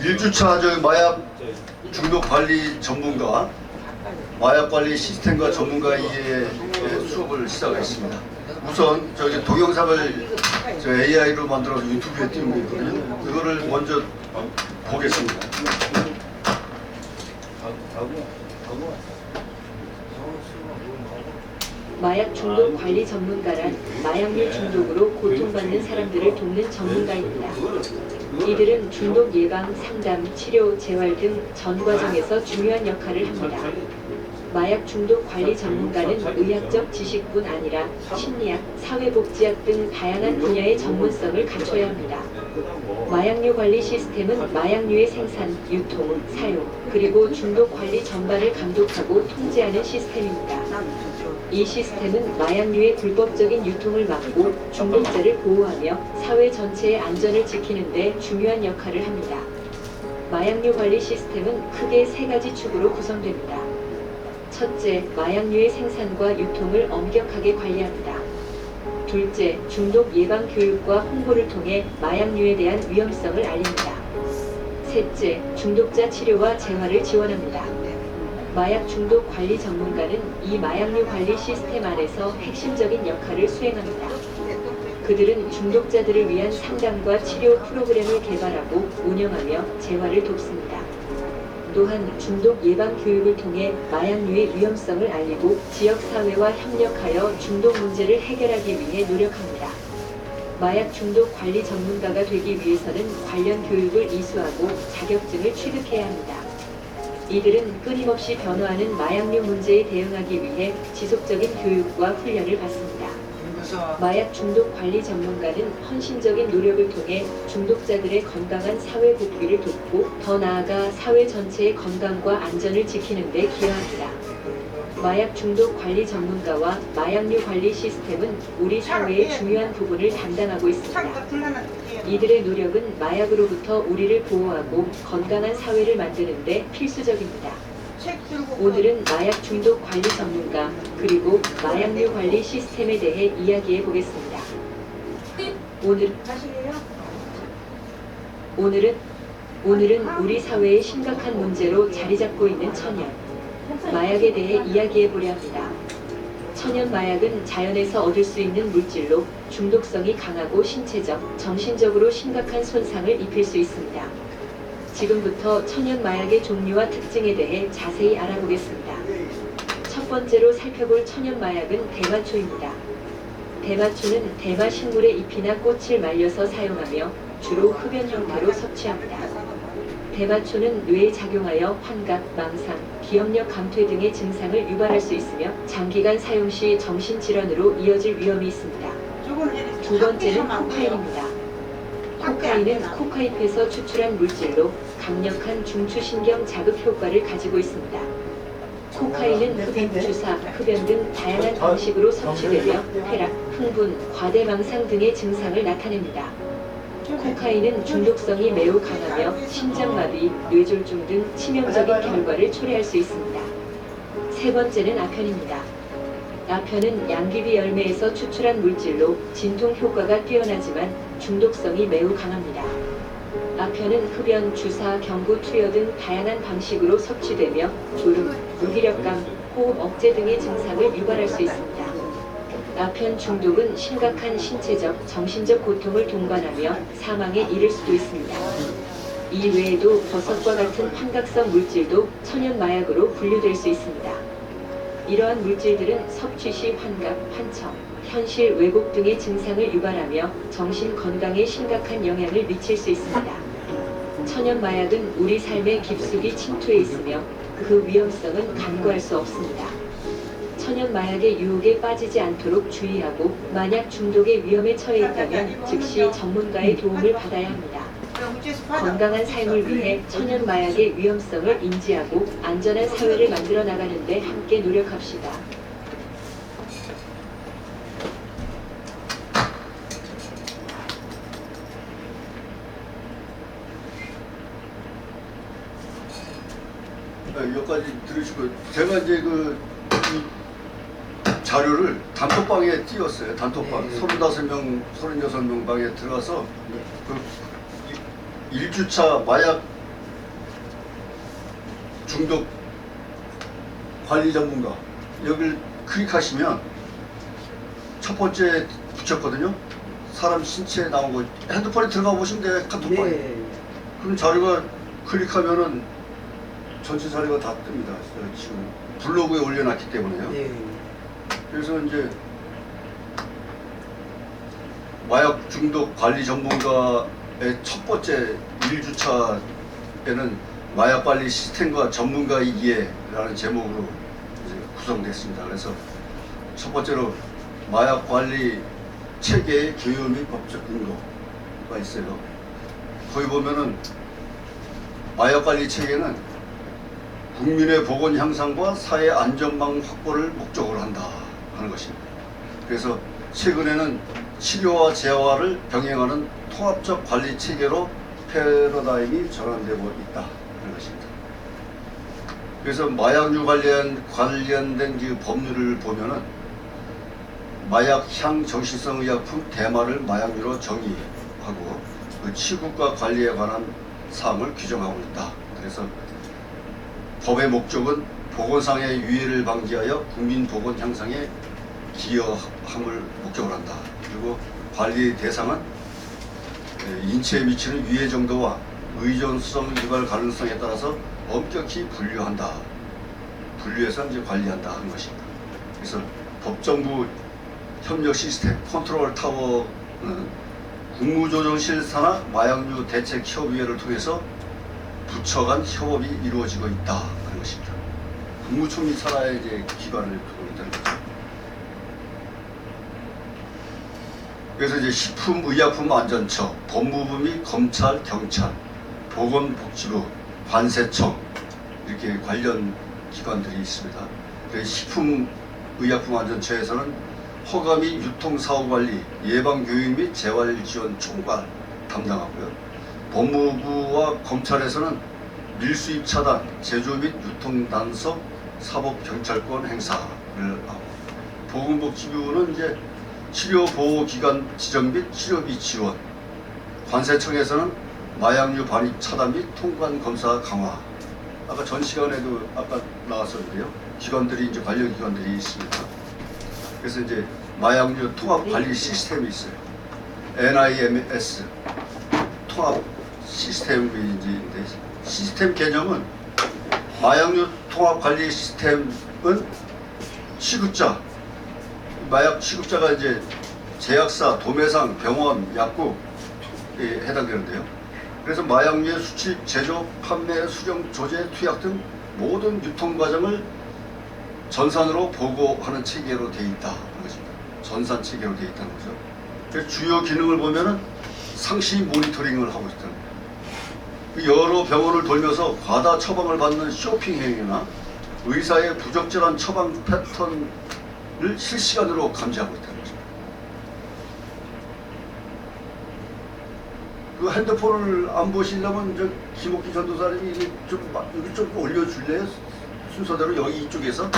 1주차 저 마약 중독 관리 전문가, 마약 관리 시스템과 전문가의 수업을 시작하겠습니다. 우선 저기 동영상을 저 AI로 만들어서 유튜브에 띄우고 있거든요. 그거를 먼저 보겠습니다. 마약 중독 관리 전문가란 마약류 중독으로 고통받는 사람들을 돕는 전문가입니다. 이들은 중독 예방, 상담, 치료, 재활 등 전 과정에서 중요한 역할을 합니다. 마약 중독 관리 전문가는 의학적 지식뿐 아니라 심리학, 사회복지학 등 다양한 분야의 전문성을 갖춰야 합니다. 마약류 관리 시스템은 마약류의 생산, 유통, 사용, 그리고 중독 관리 전반을 감독하고 통제하는 시스템입니다. 이 시스템은 마약류의 불법적인 유통을 막고 중독자를 보호하며 사회 전체의 안전을 지키는 데 중요한 역할을 합니다. 마약류 관리 시스템은 크게 세 가지 축으로 구성됩니다. 첫째, 마약류의 생산과 유통을 엄격하게 관리합니다. 둘째, 중독 예방 교육과 홍보를 통해 마약류에 대한 위험성을 알립니다. 셋째, 중독자 치료와 재활을 지원합니다. 마약 중독 관리 전문가는 이 마약류 관리 시스템 안에서 핵심적인 역할을 수행합니다. 그들은 중독자들을 위한 상담과 치료 프로그램을 개발하고 운영하며 재활을 돕습니다. 또한 중독 예방 교육을 통해 마약류의 위험성을 알리고 지역사회와 협력하여 중독 문제를 해결하기 위해 노력합니다. 마약 중독 관리 전문가가 되기 위해서는 관련 교육을 이수하고 자격증을 취득해야 합니다. 이들은 끊임없이 변화하는 마약류 문제에 대응하기 위해 지속적인 교육과 훈련을 받습니다. 마약 중독 관리 전문가는 헌신적인 노력을 통해 중독자들의 건강한 사회 복귀를 돕고 더 나아가 사회 전체의 건강과 안전을 지키는 데 기여합니다. 마약 중독 관리 전문가와 마약류 관리 시스템은 우리 사회의 중요한 부분을 담당하고 있습니다. 이들의 노력은 마약으로부터 우리를 보호하고 건강한 사회를 만드는 데 필수적입니다. 오늘은 마약 중독 관리 전문가 그리고 마약류 관리 시스템에 대해 이야기해 보겠습니다. 오늘은 우리 사회의 심각한 문제로 자리 잡고 있는 천연 마약에 대해 이야기해 보려 합니다. 천연 마약은 자연에서 얻을 수 있는 물질로 중독성이 강하고 신체적, 정신적으로 심각한 손상을 입힐 수 있습니다. 지금부터 천연 마약의 종류와 특징에 대해 자세히 알아보겠습니다. 첫 번째로 살펴볼 천연 마약은 대마초입니다. 대마초는 대마 식물의 잎이나 꽃을 말려서 사용하며 주로 흡연 형태로 섭취합니다. 대마초는 뇌에 작용하여 환각, 망상, 기억력 감퇴 등의 증상을 유발할 수 있으며 장기간 사용 시 정신질환으로 이어질 위험이 있습니다. 두 번째는 코카인입니다. 코카인은 코카잎에서 추출한 물질로 강력한 중추신경 자극 효과를 가지고 있습니다. 코카인은 흡입, 주사, 흡연 등 다양한 방식으로 섭취되며 쾌락, 흥분, 과대망상 등의 증상을 나타냅니다. 코카인은 중독성이 매우 강하며 심장마비, 뇌졸중 등 치명적인 결과를 초래할 수 있습니다. 세 번째는 아편입니다. 아편은 양귀비 열매에서 추출한 물질로 진통 효과가 뛰어나지만 중독성이 매우 강합니다. 아편은 흡연, 주사, 경구 투여 등 다양한 방식으로 섭취되며 졸음, 무기력감, 호흡 억제 등의 증상을 유발할 수 있습니다. 아편 중독은 심각한 신체적, 정신적 고통을 동반하며 사망에 이를 수도 있습니다. 이 외에도 버섯과 같은 환각성 물질도 천연 마약으로 분류될 수 있습니다. 이러한 물질들은 섭취 시 환각, 환청, 현실 왜곡 등의 증상을 유발하며 정신 건강에 심각한 영향을 미칠 수 있습니다. 천연 마약은 우리 삶에 깊숙이 침투해 있으며 그 위험성은 간과할 수 없습니다. 천연 마약의 유혹에 빠지지 않도록 주의하고 만약 중독의 위험에 처해 있다면 즉시 전문가의 도움을 받아야 합니다. 건강한 삶을 위해 천연 마약의 위험성을 인지하고 안전한 사회를 만들어 나가는 데 함께 노력합시다. 여기까지 들으시고 제가 이제 자료를 단톡방에 띄웠어요. 단톡방. 35명, 36명 방에 들어가서 그 1주차 마약 중독 관리 전문가 여기를 클릭하시면 첫 번째 붙였거든요. 사람 신체 나온 거 핸드폰에 들어가 보시면 돼요. 카톡방에. 그럼 자료가 클릭하면은 전체 자료가 다 뜹니다. 지금 블로그에 올려놨기 때문에요. 그래서 이제 마약 중독 관리 전문가의 첫 번째 1주차에는 마약 관리 시스템과 전문가이기에라는 제목으로 이제 구성됐습니다. 그래서 첫 번째로 마약 관리 체계의 개요 및 법적 근거가 있어요. 거기 보면은 마약 관리 체계는 국민의 보건 향상과 사회 안전망 확보를 목적으로 한다 하는 것입니다. 그래서 최근에는 치료와 재활을 병행하는 통합적 관리 체계로 패러다임이 전환되고 있다 하는 것입니다. 그래서 마약류 관련된 그 법률을 보면은 마약 향 정신성 의약품 대마를 마약류로 정의하고 그 취급과 관리에 관한 사항을 규정하고 있다. 그래서 법의 목적은 보건상의 유해를 방지하여 국민 보건 향상에 기여함을 목적으로 한다. 그리고 관리 대상은 인체에 미치는 유해 정도와 의존성 유발 가능성에 따라서 엄격히 분류한다. 분류해서 이제 관리한다 하는 것입니다. 그래서 법정부 협력 시스템 컨트롤 타워는 국무조정실 산하 마약류 대책 협의회를 통해서 부처 간 협업이 이루어지고 있다 하는 것입니다. 국무총리 산하의 이제 기관을 두고 있다는 거죠. 그래서 이제 식품의약품안전처, 법무부 및 검찰, 경찰, 보건복지부, 관세청 이렇게 관련 기관들이 있습니다. 그래서 식품의약품안전처에서는 허가 및 유통사후관리, 예방교육 및 재활지원 총괄 담당하고요. 법무부와 검찰에서는 밀수입 차단, 제조 및 유통 단속, 사법경찰권 행사를 하고, 보건복지부는 이제 치료보호기관 지정 및 치료비 지원, 관세청에서는 마약류 반입 차단 및 통관 검사 강화. 아까 전 시간에도 아까 나왔었는데요. 기관들이 이제 관련 기관들이 있습니다. 그래서 이제 마약류 통합 관리 시스템이 있어요. NIMS 통합 시스템인데 시스템 개념은 마약류 통합 관리 시스템은 취급자, 마약 취급자가 이제 제약사, 도매상, 병원, 약국에 해당되는데요. 그래서 마약류의 수취, 제조, 판매, 수령, 조제, 투약 등 모든 유통 과정을 전산으로 보고하는 체계로 되어 있다 하는 것입니다. 전산 체계로 되어 있다는 거죠. 그래서 주요 기능을 보면은 상시 모니터링을 하고 있다는 거예요. 여러 병원을 돌면서 과다 처방을 받는 쇼핑 행위나 의사의 부적절한 처방 패턴을 실시간으로 감지하고 있다는 거죠. 그 핸드폰을 안 보시려면 저 김옥기 전도사님이 이게 좀 올려줄래요? 순서대로 여기 이쪽에서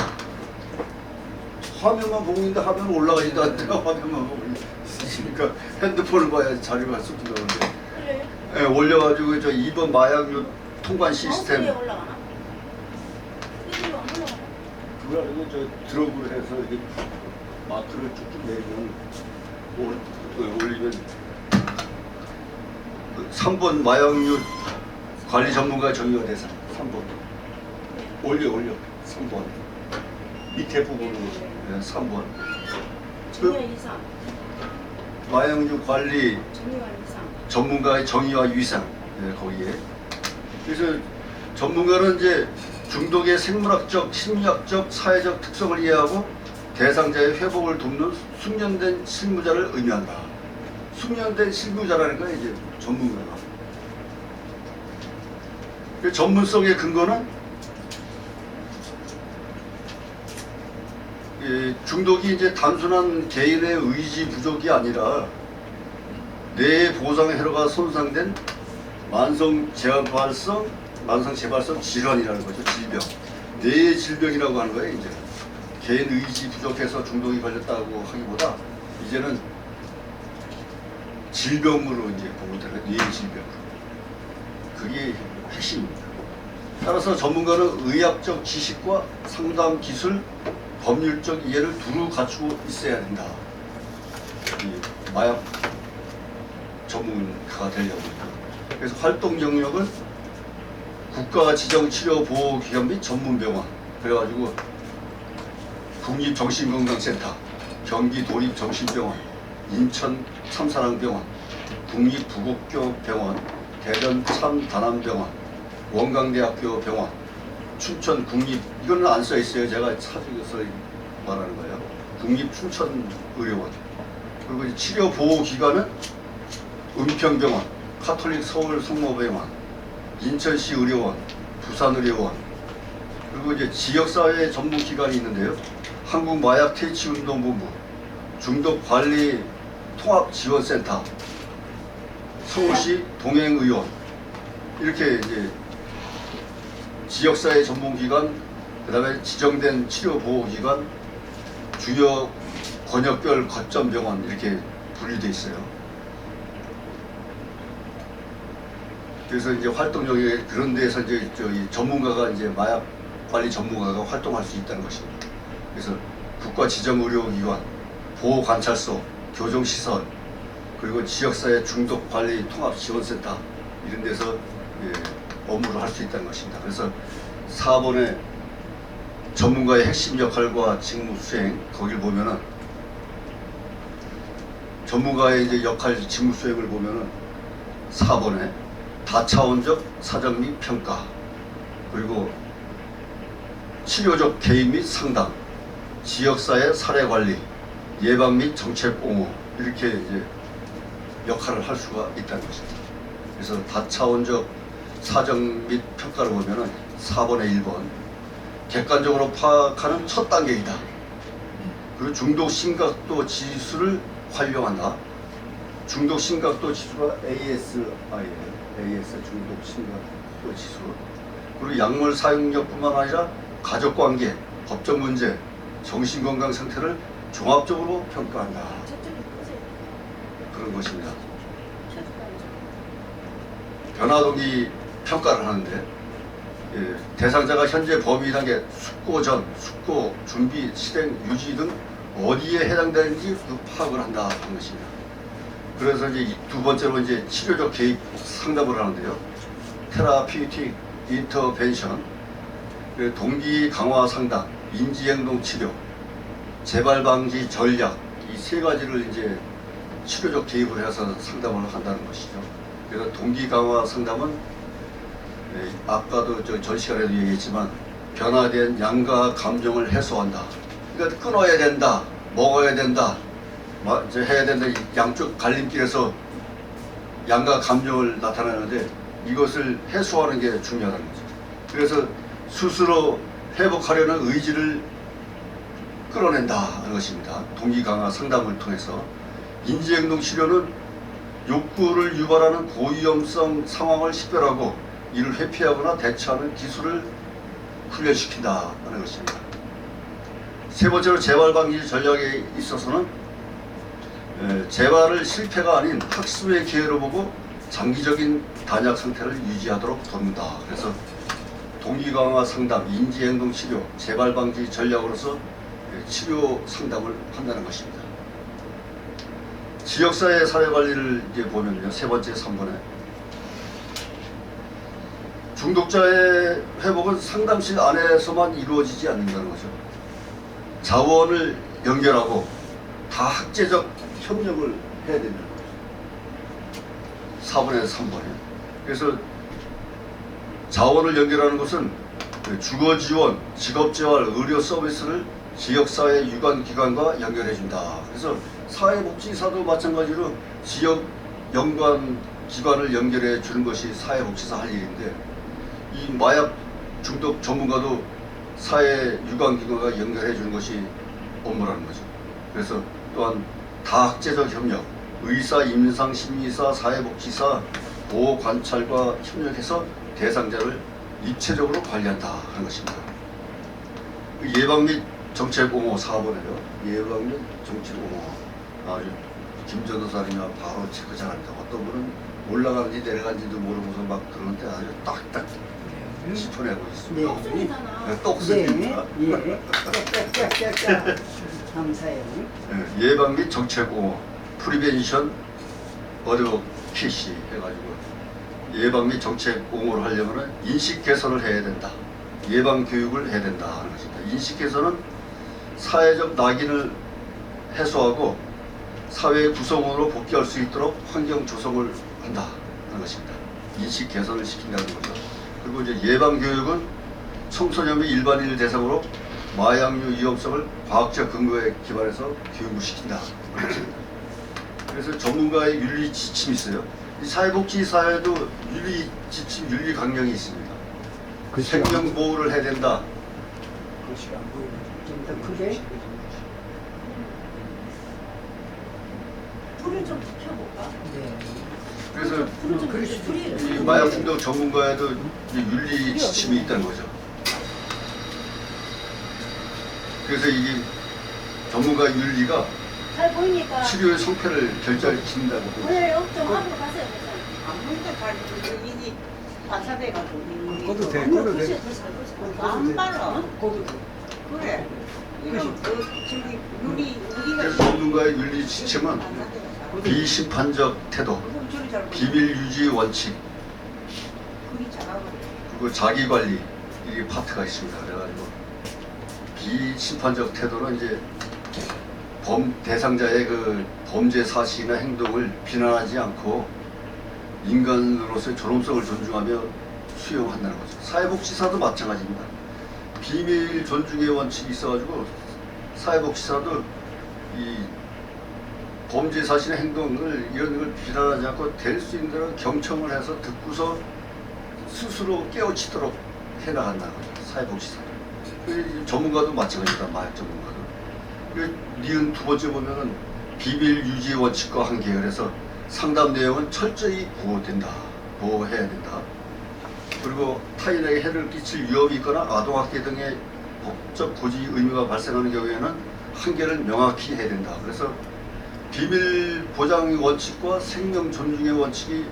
화면만 보고 있는데 화면 올라가지도 않대요. 화면만 보고 있으니까 핸드폰을 봐야지 자료가 쑥 들어오는데. 그래요? 네, 올려가지고 저 2번 마약류 통관 시스템. 마우스에 올라가나? 이리로 안 올라가나? 그걸 아니고 저 드롭으로 해서 이렇게 마크를 쭉쭉 내면 올리면 3번 마약류 관리 전문가 정의가 대상 3번 올려 3번 밑에 부분으로 3번 정의와 이상. 마약류 관리 정의와 이상. 전문가의 정의와 위상 거기에. 그래서 전문가는 이제 중독의 생물학적, 심리학적, 사회적 특성을 이해하고 대상자의 회복을 돕는 숙련된 실무자를 의미한다. 숙련된 실무자라는 건 이제 전문가가. 그 전문성의 근거는 중독이 이제 단순한 개인의 의지 부족이 아니라 뇌의 보상 회로가 손상된 만성 재발성 질환이라는 거죠. 질병. 뇌의 질병이라고 하는 거예요, 이제. 개인 의지 부족해서 중독이 걸렸다고 하기보다 이제는 질병으로 이제 보고 있다는 뇌 질병. 그게 핵심입니다. 따라서 전문가는 의학적 지식과 상담 기술, 법률적 이해를 두루 갖추고 있어야 된다. 이 마약 전문가가 되려고 합니다. 그래서 활동 영역은 국가 지정 치료 보호 기관 및 전문 병원, 그래가지고 국립 정신건강센터, 경기 도립 정신병원, 인천 참사랑병원, 국립 부곡교 병원, 대전 참다남병원, 원광대학교 병원, 춘천 국립, 이거는 안 써 있어요. 제가 찾아서 말하는 거예요. 국립 춘천의료원. 그리고 이제 치료 보호 기관은 은평병원, 카톨릭 서울 성모병원, 인천시 의료원, 부산의료원, 그리고 이제 지역사회 전문 기관이 있는데요. 한국마약퇴치운동본부, 중독관리 통합지원센터, 서울시 동행의원, 이렇게 이제 지역사회 전문기관, 그 다음에 지정된 치료보호기관, 주요 권역별 거점병원 이렇게 분류되어 있어요. 그래서 이제 활동력이 그런 데서 이제 저희 전문가가 이제 마약 관리 전문가가 활동할 수 있다는 것입니다. 그래서 국가 지정 의료기관, 보호관찰소, 교정시설, 그리고 지역사회 중독관리 통합지원센터 이런 데서 업무를 할 수 있다는 것입니다. 그래서 4번의 전문가의 핵심 역할과 직무 수행, 거길 보면은 전문가의 이제 역할 직무 수행을 보면은 4번에 다차원적 사정 및 평가, 그리고 치료적 개입 및 상담, 지역사회 사례 관리, 예방 및 정책 옹호, 이렇게 이제 역할을 할 수가 있다는 것입니다. 그래서 다차원적 사정 및 평가를 보면은 4번의 1번, 객관적으로 파악하는 첫 단계이다. 그리고 중독 심각도 지수를 활용한다. 중독 심각도 지수가 ASI예요. AS 중독 심각도 지수. 그리고 약물 사용력뿐만 아니라 가족관계, 법적 문제, 정신건강 상태를 종합적으로 평가한다. 저쪽에 보세요. 그런 것입니다. 저쪽에 변화동기 평가를 하는데, 대상자가 현재 범위 단계, 숙고 전, 숙고 준비, 실행, 유지 등 어디에 해당되는지 그 파악을 한다 하는 것입니다. 그래서 이제 두 번째로 이제 치료적 개입 상담을 하는데요. 테라피우틱 인터벤션, 동기 강화 상담, 인지행동 치료, 재발 방지 전략, 이 세 가지를 이제 치료적 개입을 해서 상담을 한다는 것이죠. 그래서 동기 강화 상담은 아까도 전 시간에도 얘기했지만 변화된 양가 감정을 해소한다. 그러니까 끊어야 된다, 먹어야 된다, 이제 해야 된다. 양쪽 갈림길에서 양가 감정을 나타내는데 이것을 해소하는 게 중요하다는 거죠. 그래서 스스로 회복하려는 의지를 끌어낸다 하는 것입니다. 동기 강화 상담을 통해서. 인지행동 치료는 욕구를 유발하는 고위험성 상황을 식별하고 이를 회피하거나 대처하는 기술을 훈련시킨다 하는 것입니다. 세 번째로 재발 방지 전략에 있어서는 재발을 실패가 아닌 학습의 기회로 보고 장기적인 단약 상태를 유지하도록 돕는다. 그래서 동기 강화 상담, 인지행동 치료, 재발 방지 전략으로서 치료 상담을 한다는 것입니다. 지역사회 사회 관리를 이제 보면요, 세 번째 3번에 중독자의 회복은 상담실 안에서만 이루어지지 않는다는 거죠. 자원을 연결하고 다학제적 협력을 해야 된다는 거죠. 4번에서 3번에. 그래서 자원을 연결하는 것은 주거 지원, 직업 재활, 의료 서비스를 지역사회 유관기관과 연결해준다. 그래서 사회복지사도 마찬가지로 지역 연관 기관을 연결해 주는 것이 사회복지사 할 일인데, 이 마약 중독 전문가도 사회 유관기관과 연결해 주는 것이 업무라는 거죠. 그래서 또한 다학제적 협력, 의사, 임상, 심리사, 사회복지사, 보호관찰과 협력해서 대상자를 입체적으로 관리한다 하는 것입니다. 예방 및 정책 옹호 4번에요. 예방률 정책 옹호. 아주 김 전도사님이나 바로 체크 잘합니다. 어떤 분은 올라가는지 내려가는지도 모르고서 막 그러는데 아주 딱딱 짚어내고 있습니다. 똑순이잖아. 네, 똑습니다. 예. 짝짝짝짝짝. 감사해요. 예, 예방 및 정책 옹호, 프리벤션 어드보케이시 해가지고 예방 및 정책 옹호를 하려면 인식 개선을 해야 된다. 예방 교육을 해야 된다 하는 것입니다. 인식 개선은 사회적 낙인을 해소하고 사회 구성원으로 복귀할 수 있도록 환경 조성을 한다 하는 것입니다. 인식 개선을 시킨다는 거죠. 그리고 이제 예방 교육은 청소년 및 일반인을 대상으로 마약류 위험성을 과학적 근거에 기반해서 교육을 시킨다. 그래서 전문가의 윤리 지침이 있어요. 이 사회복지사에도 윤리 지침, 윤리 강령이 있습니다. 생명 보호를 해야 된다. 좀 더 크게. 불을 좀 지켜볼까? 네. 그래서 불을 좀 그럴 수도 불이 이 마약 중독 전문가에도 이 윤리 지침이 있다는 거죠. 그래서 이게 전문가 윤리가 잘 보이니까. 치료의 성패를 결정짓는다고 보고 있습니다. 보여요? 좀 앞으로 가세요. 안 보니까 잘 이니 반사돼가지고 꺼도 돼, 아니요, 꺼도 돼. 글쎄, 글쎄. 안 발라. 거도 돼. 그래. 이런 저기 우리가 그래서 전문가의 윤리 지침은 반사돼가지고 비심판적 태도, 그럼 저리 잘 비밀 유지 원칙, 그게 작아버려. 그리고 자기 관리 이게 파트가 있습니다. 그래가지고 비심판적 태도는 이제 대상자의 그 범죄 사실이나 행동을 비난하지 않고 인간으로서의 존엄성을 존중하며 수용한다는 거죠. 사회복지사도 마찬가지입니다. 비밀 존중의 원칙이 있어가지고 사회복지사도 이 범죄 사실의 행동을 이런 걸 비난하지 않고 될 수 있는 대로 경청을 해서 듣고서 스스로 깨우치도록 해나간다는 거죠. 사회복지사도. 전문가도 마찬가지다. 마약 전문가도. 니은 두 번째 보면은 비밀 유지 원칙과 한계열에서 상담 내용은 철저히 보호해야 된다. 그리고 타인에게 해를 끼칠 위험이 있거나 아동학대 등의 법적 고지 의무가 발생하는 경우에는 한계를 명확히 해야 된다. 그래서 비밀 보장 원칙과 생명 존중의 원칙이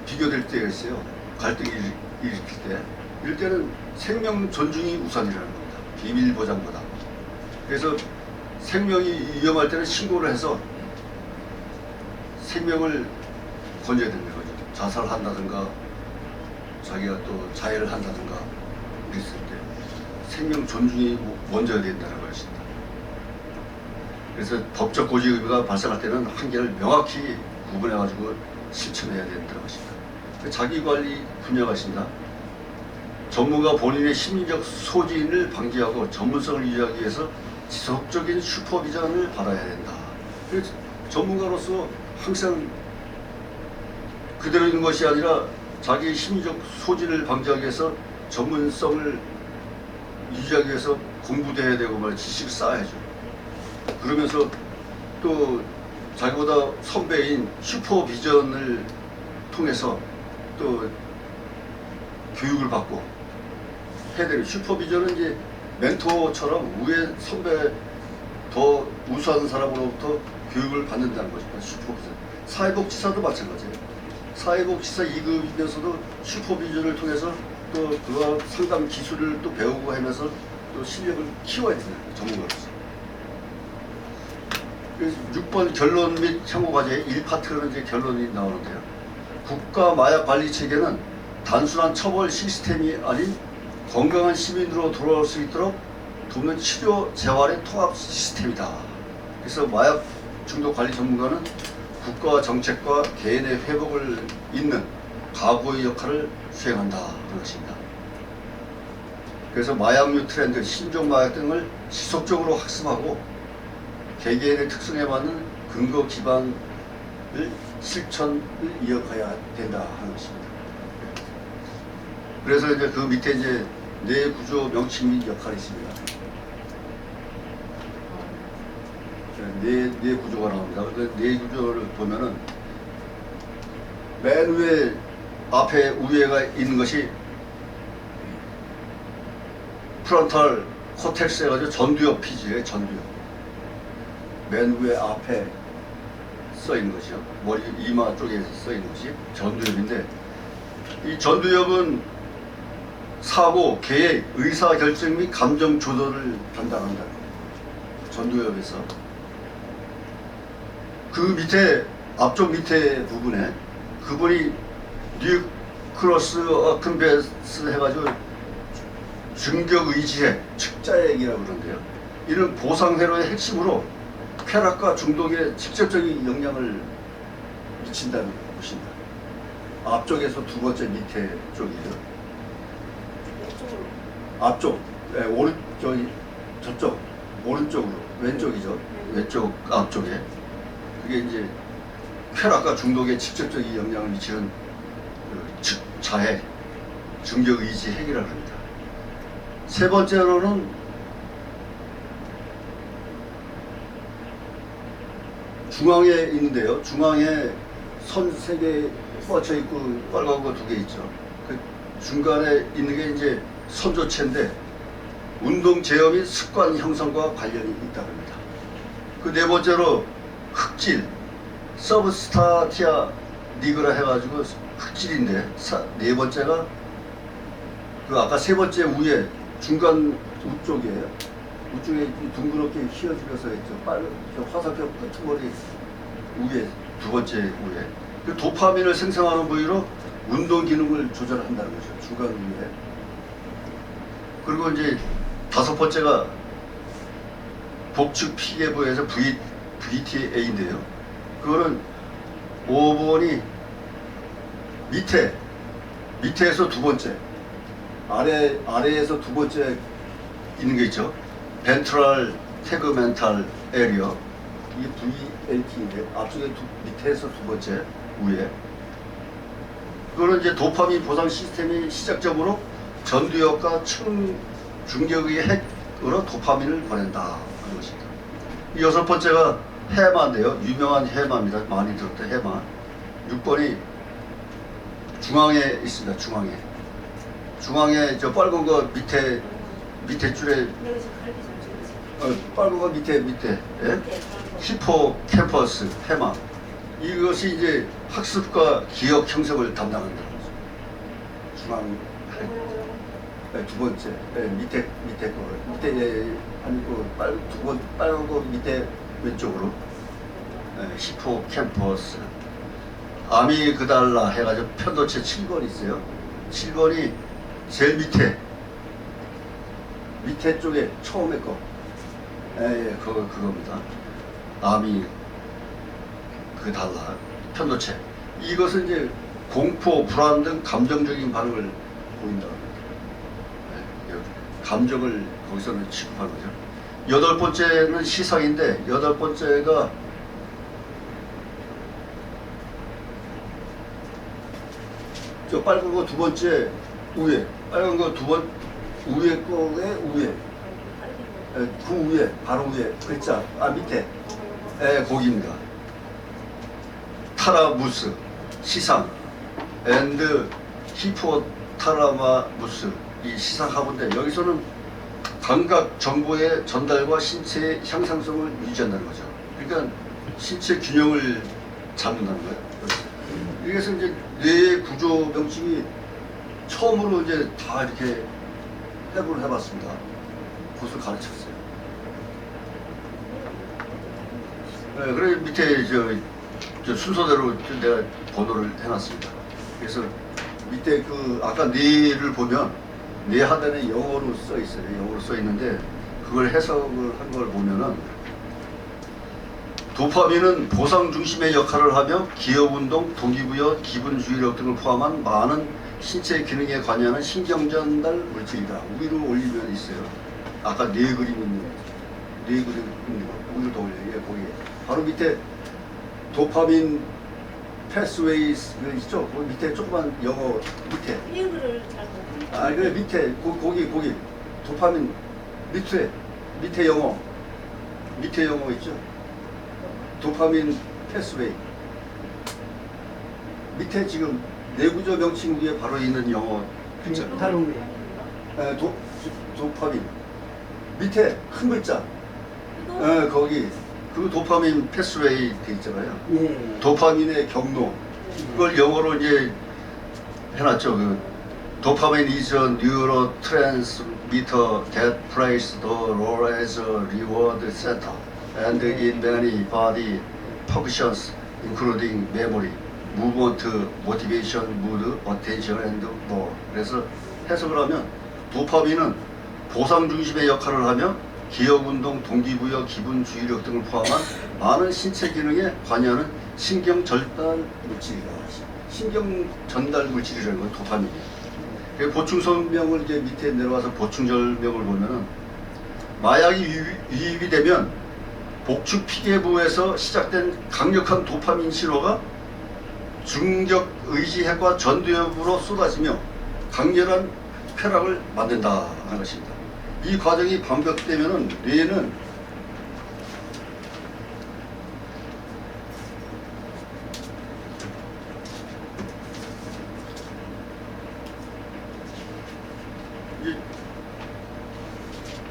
비교될 때가 있어요. 갈등이 일으킬 때. 이럴 때는 생명 존중이 우선이라는 겁니다. 비밀 보장보다. 그래서 생명이 위험할 때는 신고를 해서 생명을 건져야 되는 거죠. 자살한다든가 자기가 또 자해를 한다든가 그랬을 때 생명 존중이 먼저야 된다는 것입니다. 그래서 법적 고지 의무가 발생할 때는 한계를 명확히 구분해가지고 실천해야 된다는 것입니다. 자기 관리 분야가 있습니다. 전문가 본인의 심리적 소진을 방지하고 전문성을 유지하기 위해서 지속적인 슈퍼비전을 받아야 된다. 그래서 전문가로서 항상 그대로 있는 것이 아니라 자기 심리적 소진을 방지하기 위해서 전문성을 유지하기 위해서 공부도 해야 되고 말이야. 지식을 쌓아야죠. 그러면서 또 자기보다 선배인 슈퍼비전을 통해서 또 교육을 받고 해야 되는 슈퍼비전은 이제 멘토처럼 위에 선배 더 우수한 사람으로부터 교육을 받는다는 것입니다. 슈퍼비전. 사회복지사도 마찬가지예요. 사회복지사 2급이면서도 슈퍼비전을 통해서 또 그와 상담 기술을 또 배우고 하면서 또 실력을 키워야 된다. 전문가로서. 그래서 6번 결론 및 향후 과제 1파트는 이제 결론이 나오는데요. 국가 마약 관리 체계는 단순한 처벌 시스템이 아닌 건강한 시민으로 돌아올 수 있도록 돕는 치료 재활의 통합 시스템이다. 그래서 마약 중독 관리 전문가는 국가 정책과 개인의 회복을 잇는 가구의 역할을 수행한다 하는 것입니다. 그래서 마약류 트렌드, 신종 마약 등을 지속적으로 학습하고 개개인의 특성에 맞는 근거 기반을 실천을 이어가야 된다 하는 것입니다. 그래서 이제 그 밑에 이제 뇌 구조 명칭 및 역할이 있습니다. 뇌 구조가 나옵니다. 뇌 구조를 보면은 맨 위에 앞에 위에가 있는 것이 프론탈 코텍스 해가지고 전두엽 피지에 전두엽. 맨 위에 앞에 써 있는 것이요. 머리 이마 쪽에 써 있는 것이 전두엽인데 이 전두엽은 사고, 계획, 의사 결정 및 감정 조절을 담당한다. 전두엽에서 그 밑에 앞쪽 밑에 부분에 그분이 뉴크로스 어큰베스 해가지고 중격 의지핵, 측자핵이라고 그러는데요. 이는 보상회로의 핵심으로 쾌락과 중독에 직접적인 영향을 미친다는 것입니다. 앞쪽에서 두 번째 밑에 쪽이에요. 앞쪽, 저쪽, 오른쪽으로, 왼쪽이죠. 왼쪽 앞쪽에. 그게 이제 쾌락과 중독에 직접적인 영향을 미치는 자해, 중격 의지 핵이라고 합니다. 세 번째로는 중앙에 있는데요. 중앙에 선 3개 뻗쳐 있고 빨간 거 2개 있죠. 그 중간에 있는 게 이제 선조체인데 운동 제어 및 습관 형성과 관련이 있다고 합니다. 그 네 번째로 흑질, 서브스타티아 니그라 해가지고 흑질인데 네 번째가 그 아까 세 번째 위에 중간 우쪽이에요. 우쪽에 둥그렇게 휘어지면서 있죠. 빨간 화살표 끄트머리 위에 두 번째 위에 그 도파민을 생성하는 부위로 운동 기능을 조절한다는 거죠. 중간 위에. 그리고 이제 다섯 번째가 복축 피계부에서 VTA인데요. 그거는 5번이 밑에서 두 번째, 아래에서 두 번째 있는 게 있죠. 벤트럴 태그멘탈 에리어. 이게 VLT인데 앞쪽에 밑에서 두 번째 위에. 그거는 이제 도파민 보상 시스템이 시작적으로 전두엽과 중격의 핵으로 도파민을 보낸다 하는 것입니다. 이 여섯 번째가 해마인데요. 유명한 해마입니다. 많이 들었던 해마. 6번이 중앙에 있습니다. 중앙에 저 빨간 거 밑에 줄에 여기서 갈비 좀 주세요. 빨간 거 밑에 예? 히포 캠퍼스 해마. 이것이 이제 학습과 기억 형성을 담당한다는 거죠. 중앙 두 번째 밑에 거 밑에 아니고 빨간 거 밑에 왼쪽으로 히포 캠퍼스 아미그달라 해가지고 편도체 7번 있어요. 7번이 제일 밑에 쪽에 처음에 거 그겁니다. 아미그달라 편도체. 이것은 이제 공포, 불안 등 감정적인 반응을 보인다. 감정을 거기서는 취급하는 거죠. 여덟 번째는 시상인데 여덟 번째가 저 빨간 거 두 번째 위에, 빨간 거 위에 거에 위에, 그 위에 바로 위에 글자 밑에 거기입니다. 타라무스 시상 앤드 히포타라마무스 이 시상하고인데 여기서는 감각 정보의 전달과 신체의 향상성을 유지한다는 거죠. 그러니까 신체 균형을 잡는다는 거예요. 여기서 이제 뇌의 구조 명칭이 처음으로 이제 다 이렇게 해부를 해봤습니다. 그것을 가르쳤어요. 네, 그래 밑에 저 순서대로 내가 번호를 해놨습니다. 그래서 밑에 그 아까 뇌를 보면 뇌 하단에 영어로 써 있어요. 영어로 써 있는데 그걸 해석을 한 걸 보면은 도파민은 보상 중심의 역할을 하며 기억운동, 동기부여, 기분주의력 등을 포함한 많은 신체 기능에 관여하는 신경전달 물질이다. 위로 올리면 있어요. 아까 뇌 그림 있는 위로 더 올려요. 거기 바로 밑에 도파민 패스웨이스 있죠? 그 밑에 조그만 영어 밑에. 이거를 잘 못. 그래 밑에 거기 도파민 밑에 영어 있죠? 도파민 패스웨이 밑에 지금 내구조 명칭 위에 바로 있는 영어 글자. 다른 게. 도파민 밑에 큰 글자. 거기 그 도파민 패스웨이 돼 있잖아요. 예. 도파민의 경로. 그걸 영어로 이제 해놨죠. 그 도파민 is a neurotransmitter that plays the role as a reward center and in many body functions including memory, movement, motivation, mood, attention and more. 그래서 해석을 하면 도파민은 보상 중심의 역할을 하며 기억 운동, 동기부여, 기분 주의력 등을 포함한 많은 신체 기능에 관여하는 신경 전달 물질이다. 신경 전달 물질이라는 건 도파민이에요. 보충 설명을 이제 밑에 내려와서 보충 설명을 보면은 마약이 유입이 되면 복축 피계부에서 시작된 강력한 도파민 신호가 중격 의지핵과 전두엽으로 쏟아지며 강렬한 쾌락을 만든다 하는 것입니다. 이 과정이 반복되면은 뇌는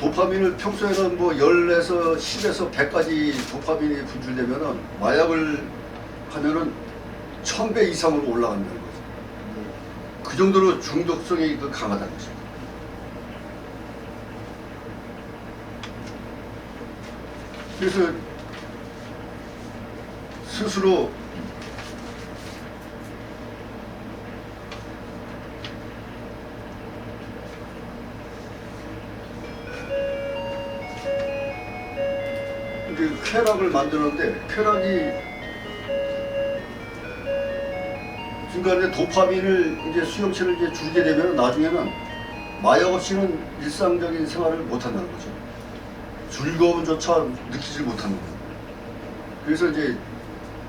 도파민을 평소에는 뭐 10에서 10에서 100까지 도파민이 분출되면은 마약을 하면은 1000배 이상으로 올라간다는 거죠. 그 정도로 중독성이 강하다는 거죠. 그래서 스스로 쾌락을 만드는데 쾌락이 중간에 도파민을 이제 수용체를 이제 줄게 되면 나중에는 마약 없이는 일상적인 생활을 못 한다는 거죠. 즐거움조차 느끼지 못하는 거예요. 그래서 이제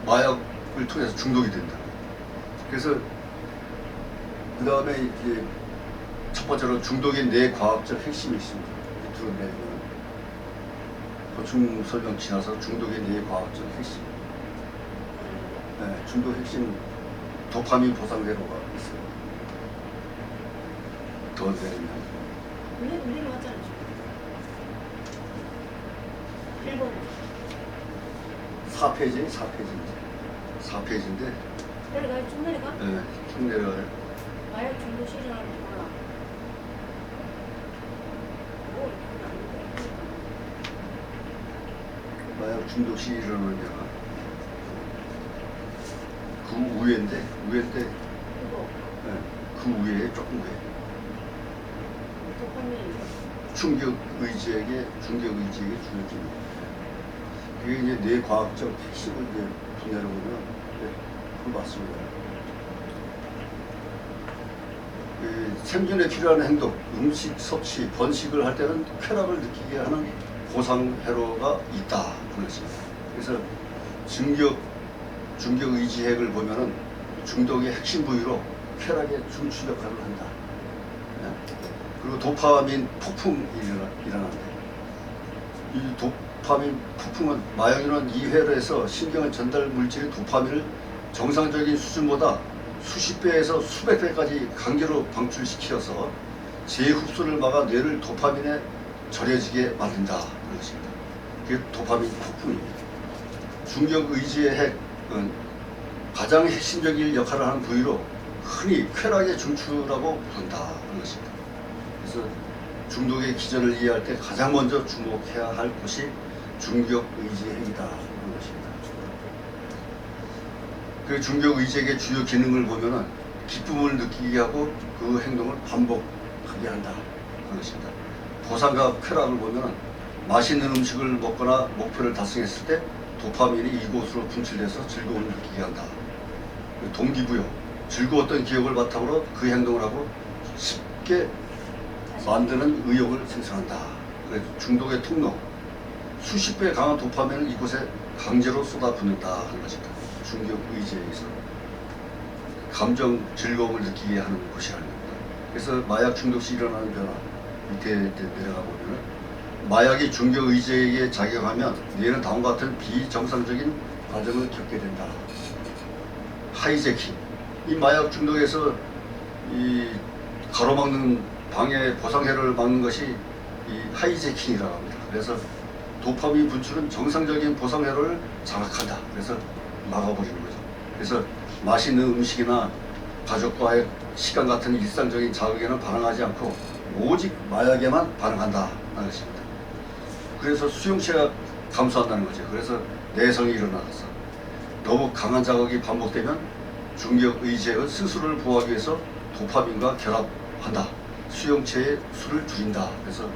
마약을 통해서 중독이 된다. 그래서 그 다음에 이제 첫 번째로 중독의 뇌과학적 핵심이 있습니다. 들어내면 보충 설명 지나서 중독의 뇌과학적 핵심. 네, 중독 핵심 도파민 보상회로가 있어요. 더 내리면. 우리 맞잖아. 1번. 4페이지? 4페이지인데. 4페이지인데. 내려가요? 쭉 내려가? 네, 쭉 내려가요. 마약 중독 시전하는 거라. 마약 중독 시 일어나는 데가 그 위인데 이거 네, 그 위에 조금 위에 도파민. 중격 의지에게 주어집니다. 그게 이제 뇌과학적 핵심을 이제 분야로 보면 그거 맞습니다. 그 생존에 필요한 행동, 음식 섭취, 번식을 할 때는 쾌락을 느끼게 하는 보상회로가 있다 그런 것입니다. 그래서 중격 의지핵을 보면은 중독의 핵심 부위로 쾌락의 중추 역할을 한다. 네? 그리고 도파민 폭풍이 일어난다. 이 도파민 폭풍은 마약이라는 이 회로에서 신경 전달 물질의 도파민을 정상적인 수준보다 수십 배에서 수백 배까지 강제로 방출시켜서 재흡수를 막아 뇌를 도파민에 절여지게 만든다 그런 것입니다. 그게 도파민 폭풍입니다. 중격 의지의 핵은 가장 핵심적인 역할을 하는 부위로 흔히 쾌락의 중추라고 부른다 그런 것입니다. 그래서 중독의 기전을 이해할 때 가장 먼저 주목해야 할 것이 중격 의지의 핵이다 그런 것입니다. 그 중격 의지의 주요 기능을 보면은 기쁨을 느끼게 하고 그 행동을 반복하게 한다 그런 것입니다. 보상과 쾌락을 보면은 맛있는 음식을 먹거나 목표를 달성했을 때 도파민이 이곳으로 분출돼서 즐거움을 느끼게 한다. 동기부여, 즐거웠던 기억을 바탕으로 그 행동을 하고 쉽게 만드는 의욕을 생성한다. 그래서 중독의 통로, 수십 배 강한 도파민을 이곳에 강제로 쏟아붓는다 하는 것입니다. 중격 의지에서 감정 즐거움을 느끼게 하는 것이라는 겁니다. 그래서 마약 중독 시 일어나는 변화 밑에 내려가 보면은 마약이 중격 의지에 작용하면 뇌는 다음과 같은 비정상적인 과정을 겪게 된다. 하이제킹, 이 마약 중독에서 이 가로막는 방해 보상회로를 막는 것이 이 하이제킹이라고 합니다. 그래서 도파민 분출은 정상적인 보상 회로를 장악한다. 그래서 막아버리는 거죠. 그래서 맛있는 음식이나 가족과의 시간 같은 일상적인 자극에는 반응하지 않고 오직 마약에만 반응한다는 것입니다. 그래서 수용체가 감소한다는 거죠. 그래서 내성이 일어나서 너무 강한 자극이 반복되면 중력 의지의 스스로를 보호하기 위해서 도파민과 결합한다. 수용체의 수를 줄인다. 그래서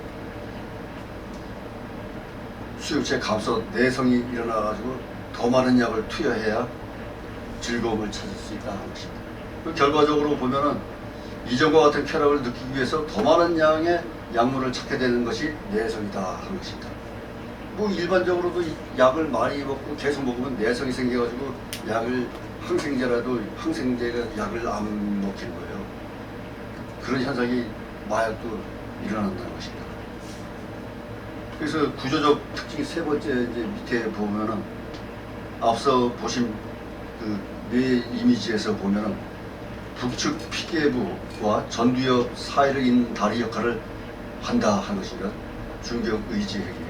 수용체 감소, 내성이 일어나가지고 더 많은 약을 투여해야 즐거움을 찾을 수 있다는 것입니다. 결과적으로 보면은 이전과 같은 쾌락을 느끼기 위해서 더 많은 양의 약물을 찾게 되는 것이 내성이다 하는 것입니다. 뭐 일반적으로도 약을 많이 먹고 계속 먹으면 내성이 생겨가지고 약을 항생제라도 항생제가 약을 안 먹히는 거예요. 그런 현상이 마약도 일어난다는 것입니다. 그래서 구조적 특징 세 번째 이제 밑에 보면은 앞서 보신 그 뇌 이미지에서 보면은 북측 피계부와 전두엽 사이를 잇는 다리 역할을 한다 하는 것입니다. 중격의지핵이.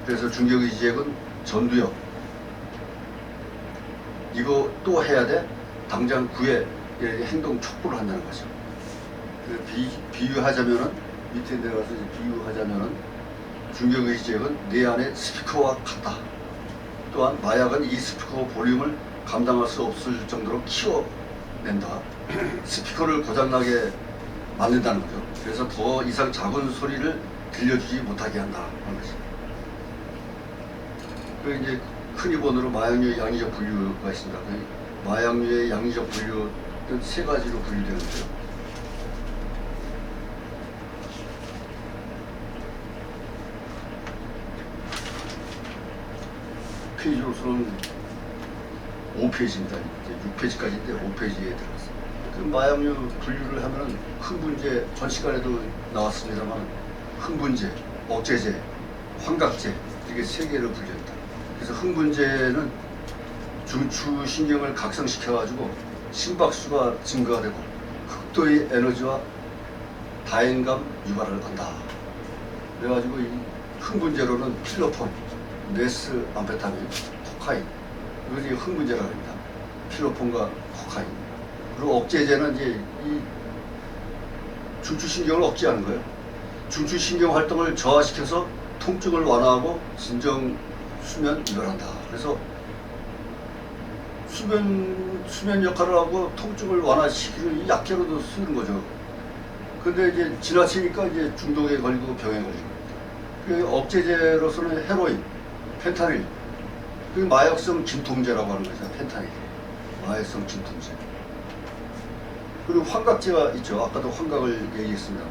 그래서 중격의지핵은 전두엽 이거 또 해야 돼? 당장 구해 행동 촉구를 한다는 거죠. 비유하자면은 밑에 내려가서 비유하자면은 중격의지핵은 뇌 안의 스피커와 같다. 또한 마약은 이 스피커 볼륨을 감당할 수 없을 정도로 키워낸다. 스피커를 고장나게 만든다는 거죠. 그래서 더 이상 작은 소리를 들려주지 못하게 한다 하는 것입니다. 그 이제 큰 입원으로 마약류의 양리적 분류가 있습니다. 그 마약류의 양리적 분류는 세 가지로 분류되는데요. 페이지로서는 5페이지입니다. 이제 6페이지까지인데 5페이지에 들어갔습니다. 그 마약류 분류를 하면 흥분제, 전 시간에도 나왔습니다만 흥분제, 억제제, 환각제 이게 세 개로 분류합니다. 그래서 흥분제는 중추신경을 각성시켜가지고 심박수가 증가가 되고 극도의 에너지와 다행감 유발을 한다. 그래가지고 이 흥분제로는 필로폰, 메스 암페타민, 코카인 이것이 흥분제라고 합니다. 필로폰과 코카인. 그리고 억제제는 이제 이 중추신경을 억제하는 거예요. 중추신경 활동을 저하시켜서 통증을 완화하고 진정 수면 유발한다. 그래서 수면 역할을 하고 통증을 완화시키는 약제로도 쓰는 거죠. 근데 이제 지나치니까 이제 중독에 걸리고 병에 걸리고. 그 억제제로서는 헤로인, 펜타닐, 그 마약성 진통제라고 하는 거죠. 펜타닐, 마약성 진통제. 그리고 환각제가 있죠. 아까도 환각을 얘기했습니다.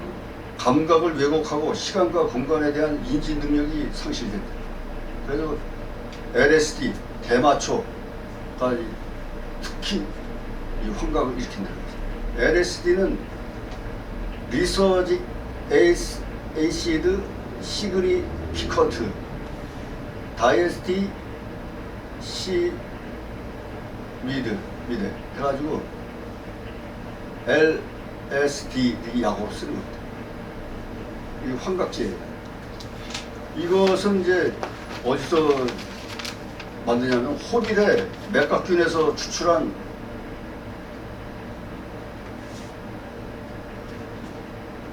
감각을 왜곡하고 시간과 공간에 대한 인지 능력이 상실된다. 그래서 LSD, 대마초가 특히 이 환각을 일으킨다는 거죠. LSD는 리서직 에이시드 시그니피컨트 다이에스티 시 미드 해가지고 LSD 약으로 쓰는 겁니다. 이 환각제예요. 이것은 이제 어디서 만드냐면 호밀의 맥각균에서 추출한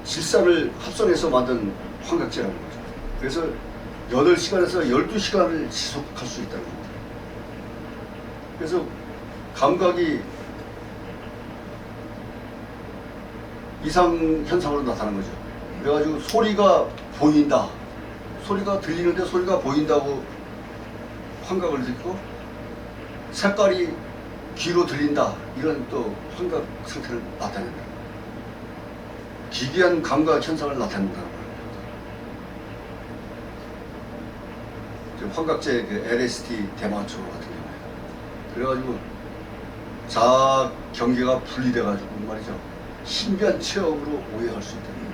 질산을 합성해서 만든 환각제라는 거죠. 그래서 8시간에서 12시간을 지속할 수 있다는 겁니다. 그래서 감각이 이상 현상으로 나타나는 거죠. 그래가지고 소리가 보인다. 소리가 들리는데 소리가 보인다고 환각을 느끼고 색깔이 귀로 들린다. 이런 또 환각 상태를 나타낸다. 기괴한 감각 현상을 나타낸다는 거예요. 환각제 그 LSD 대마초 같은 경우에 그래가지고 자아 경계가 분리돼가지고 말이죠. 신비한 체험으로 오해할 수 있다는 거예요.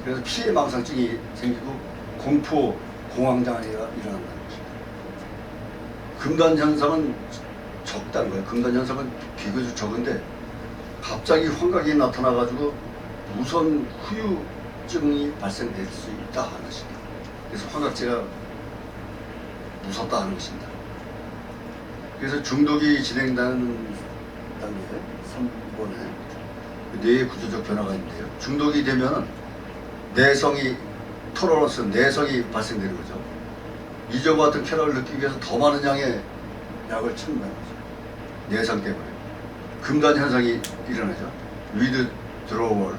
그래서 피해 망상증이 생기고 공포, 공황장애가 일어난다는 것입니다. 금단 현상은 적다는 거예요. 금단 현상은 비교적 적은데 갑자기 환각이 나타나가지고 우선 후유 통증이 발생될 수 있다 하는 것입니다. 그래서 환각제가 무섭다 하는 것입니다. 그래서 중독이 진행되는 단계 3번에 뇌의 구조적 변화가 있는데요. 중독이 되면 내성이 토러런스, 내성이 발생되는 거죠. 이전과 같은 쾌락을 느끼기 위해서 더 많은 양의 약을 찾는다는 거죠. 내성 때문에. 금단 현상이 일어나죠. 위드 드로월.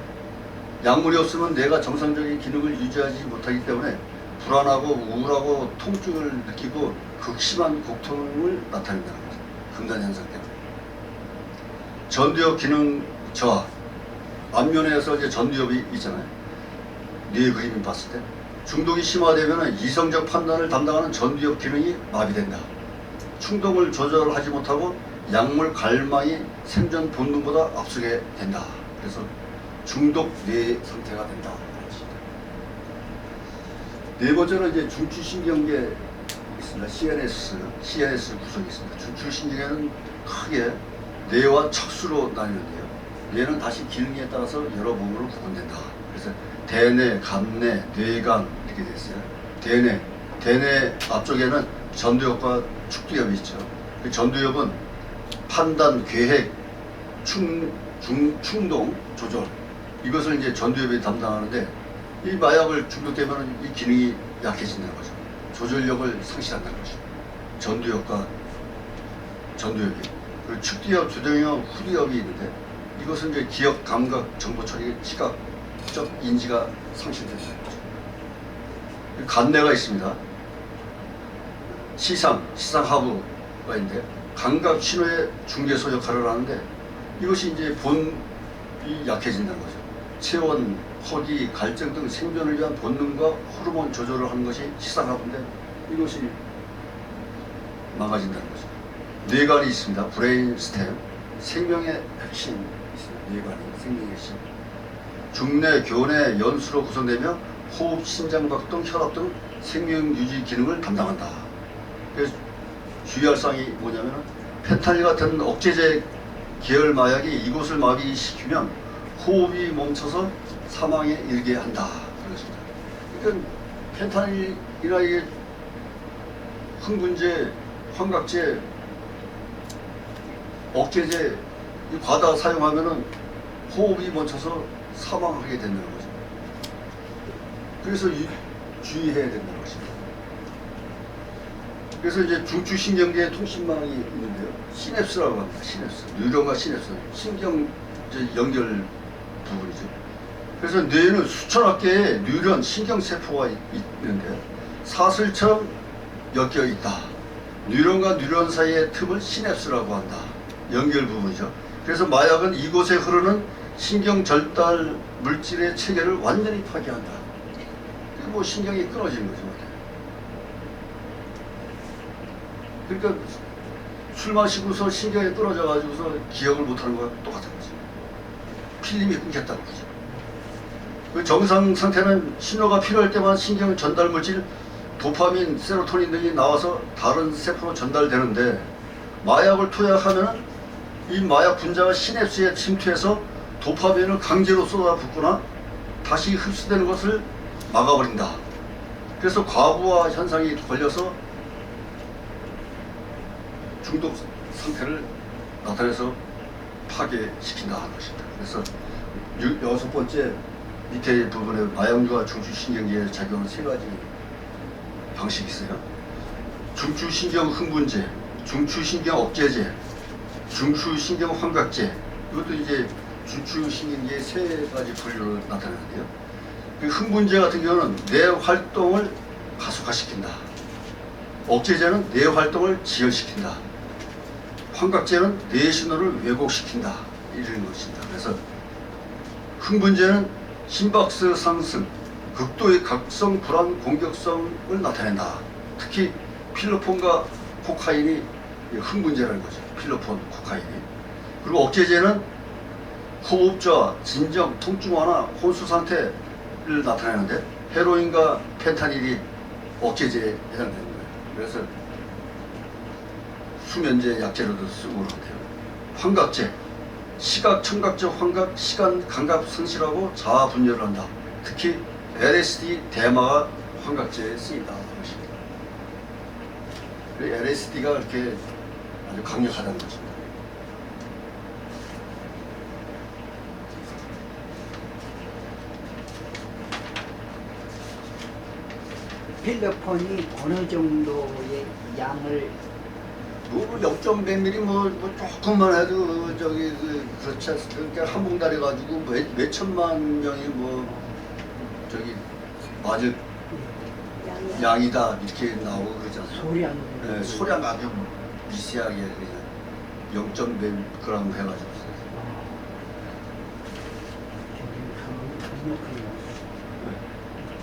약물이 없으면 뇌가 정상적인 기능을 유지하지 못하기 때문에 불안하고 우울하고 통증을 느끼고 극심한 고통을 나타낸다는 거죠. 금단 현상 때문에. 전두엽 기능 저하. 안면에서 이제 전두엽이 있잖아요. 뇌 그림을 봤을 때. 중독이 심화되면 이성적 판단을 담당하는 전두엽 기능이 마비된다. 충동을 조절하지 못하고 약물 갈망이 생존 본능보다 앞서게 된다. 그래서 중독 뇌 상태가 된다. 네 번째로 이제 중추신경계 있습니다. CNS 구성이 있습니다. 중추신경에는 크게 뇌와 척수로 나뉘는데요. 뇌는 다시 기능에 따라서 여러 부분으로 구분된다. 그래서 대뇌, 간뇌, 뇌간 이렇게 되어 있어요. 대뇌 앞쪽에는 전두엽과 축두엽이 있죠. 그 전두엽은 판단, 계획, 충동, 조절 이것을 이제 전두엽이 담당하는데 이 마약을 중독되면 이 기능이 약해진다는 거죠. 조절력을 상실한다는 거죠. 전두엽과 전두엽이. 그리고 축두엽, 주동엽, 후두엽이 있는데 이것은 이제 기억, 감각, 정보 처리, 시각적 인지가 상실된다는 거죠. 간뇌가 있습니다. 시상하부가 있는데 감각 신호의 중개소 역할을 하는데 이것이 이제 본이 약해진다는 거죠. 체온, 허기, 갈증 등 생존을 위한 본능과 호르몬 조절을 하는 것이 시상하부인데 이것이 망가진다는 거죠. 뇌관이 있습니다. 브레인 스템, 생명의 핵심이 있습니다. 뇌관이 생명의 핵심. 중뇌, 교뇌, 연수로 구성되며 호흡, 심장박동, 혈압 등 생명 유지 기능을 담당한다. 그래서 주의할 사항이 뭐냐면 펜타닐 같은 억제제 계열 마약이 이곳을 마비시키면 호흡이 멈춰서 사망에 이르게 한다. 그렇습니다. 그러니까 펜타닐이나 이게 흥분제, 환각제, 억제제 과다 사용하면은 호흡이 멈춰서 사망하게 된다는 거죠. 그래서 주의해야 된다는 것입니다. 그래서 이제 중추신경계에 통신망이 있는데요. 시냅스라고 합니다. 시냅스. 뉴런과 시냅스. 신경 연결 부분이죠. 그래서 뇌에는 수천억 개의 뉴런, 신경세포가 있는데 사슬처럼 엮여 있다. 뉴런과 뉴런 사이의 틈을 시냅스라고 한다. 연결 부분이죠. 그래서 마약은 이곳에 흐르는 신경절달 물질의 체계를 완전히 파괴한다. 뭐 신경이 끊어지는 거죠. 그러니까 술 마시고서 신경이 끊어져 가지고서 기억을 못하는 거와 똑같은 거죠. 필름이 끊겼다는 거죠. 그 정상 상태는 신호가 필요할 때만 신경 전달 물질 도파민, 세로토닌 등이 나와서 다른 세포로 전달되는데 마약을 투약하면 이 마약 분자가 시냅스에 침투해서 도파민을 강제로 쏟아붓거나 다시 흡수되는 것을 막아버린다. 그래서 과부하 현상이 걸려서 중독 상태를 나타내서 파괴시킨다 하는 것입니다. 그래서 여섯 번째 밑에 부분에 마약류와 중추신경계에 작용하는 세 가지 방식이 있어요. 중추신경 흥분제, 중추신경 억제제, 중추신경 환각제. 이것도 이제 중추신경계의 세 가지 분류로 나타나는데요. 그 흥분제 같은 경우는 뇌 활동을 가속화시킨다. 억제제는 뇌 활동을 지연시킨다. 환각제는 뇌 신호를 왜곡시킨다. 이런 것입니다. 그래서 흥분제는 심박수 상승, 극도의 각성, 불안, 공격성을 나타낸다. 특히 필로폰과 코카인이 흥분제라는 거죠. 필로폰, 코카인이. 그리고 억제제는 호흡저하, 진정, 통증 완화, 혼수 상태를 나타내는데 헤로인과 펜타닐이 억제제에 해당되는 거예요. 그래서 수면제 약제로도 쓰고 그러는데요. 환각제, 시각, 청각적 환각, 시간, 감각 상실하고 자아 분열을 한다. 특히 LSD 대마가 환각제에 쓰인다. LSD가 그렇게 아주 강력하다는 것입니다. 필로폰이 어느 정도의 양을 뭐 0.1mm 뭐 조금만 해도 저기 그렇지 않습니까? 한 봉다리 가지고 몇 천만 명이 뭐 저기 맞을 양이다 이렇게 나오고 그러잖아요. 소리 안 네, 나요. 소량 아주 미세하게 그냥 0.1g 해가지고.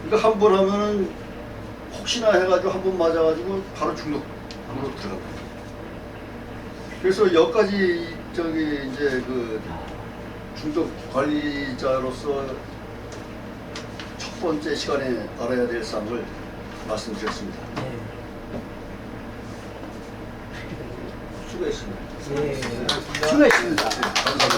그러니까 한 번 하면은 혹시나 해가지고 한 번 맞아가지고 바로 중독으로 들어갑니다. 그래서 여기까지 저기 이제 그 중독 관리자로서 첫 번째 시간에 알아야 될 사항을 말씀드렸습니다. 네. 수고했습니다. 네. 수고했습니다. 감사합니다.